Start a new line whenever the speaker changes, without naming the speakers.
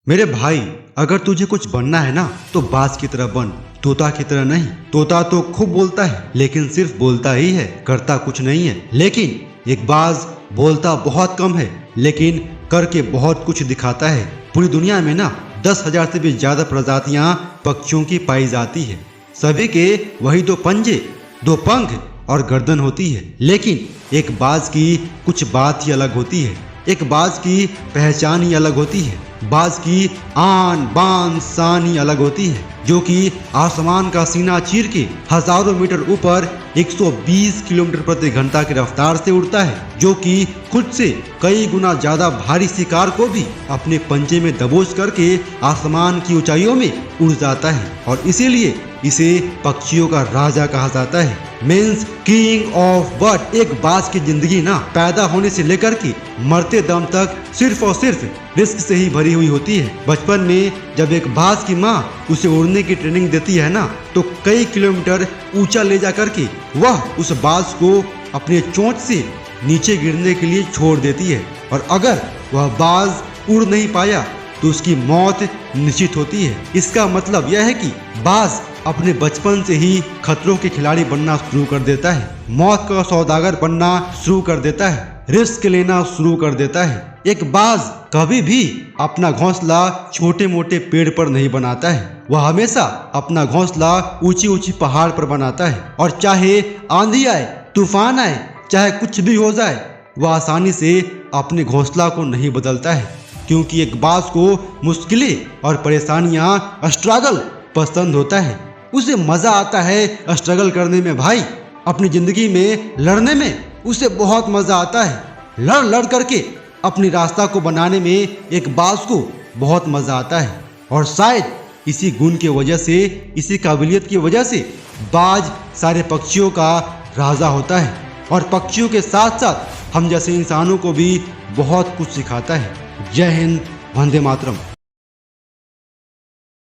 मेरे भाई, अगर तुझे कुछ बनना है ना तो बाज की तरह बन, तोता की तरह नहीं। तोता तो खूब बोलता है लेकिन सिर्फ बोलता ही है, करता कुछ नहीं है। लेकिन एक बाज बोलता बहुत कम है लेकिन करके बहुत कुछ दिखाता है। पूरी दुनिया में ना 10,000 से भी ज्यादा प्रजातियां पक्षियों की पाई जाती है। सभी के वही दो पंजे, दो पंख और गर्दन होती है। लेकिन एक बाज की कुछ बात ही अलग होती है। एक बाज की पहचान ही अलग होती है। बाज की आन बान शान ही अलग होती है, जो कि आसमान का सीना चीर के हजारों मीटर ऊपर 120 किलोमीटर प्रति घंटा की रफ्तार से उड़ता है, जो कि खुद से कई गुना ज्यादा भारी शिकार को भी अपने पंजे में दबोच करके आसमान की ऊंचाइयों में उड़ जाता है। और इसीलिए इसे पक्षियों का राजा कहा जाता है, मीन्स किंग ऑफ बर्ड। एक बाज की जिंदगी ना पैदा होने से लेकर के मरते दम तक सिर्फ और सिर्फ रिस्क से ही भरी हुई होती है। बचपन में जब एक बाज की माँ उसे उड़ने की ट्रेनिंग देती है ना, तो कई किलोमीटर ऊंचा ले जा करके वह उस बाज को अपने चोंच से नीचे गिरने के लिए छोड़ देती है। और अगर वह बाज उड़ नहीं पाया तो उसकी मौत निश्चित होती है। इसका मतलब यह है कि बाज अपने बचपन से ही खतरों के खिलाड़ी बनना शुरू कर देता है, मौत का सौदागर बनना शुरू कर देता है, रिस्क लेना शुरू कर देता है। एक बाज कभी भी अपना घोंसला छोटे मोटे पेड़ पर नहीं बनाता है, वह हमेशा अपना घोंसला ऊंची ऊंची पहाड़ पर बनाता है। और चाहे आंधी आए, तूफान आए, चाहे कुछ भी हो जाए, वह आसानी से अपने घोंसला को नहीं बदलता है, क्योंकि एक बाज को मुश्किलें और परेशानियां, स्ट्रगल पसंद होता है। उसे मजा आता है स्ट्रगल करने में भाई, अपनी जिंदगी में लड़ने में उसे बहुत मजा आता है। लड़ लड़ करके अपनी रास्ता को बनाने में एक बाज को बहुत मजा आता है। और शायद इसी गुण की वजह से, इसी काबिलियत की वजह से बाज सारे पक्षियों का राजा होता है और पक्षियों के साथ साथ हम जैसे इंसानों को भी बहुत कुछ सिखाता है। जय हिंद, वंदे मातरम।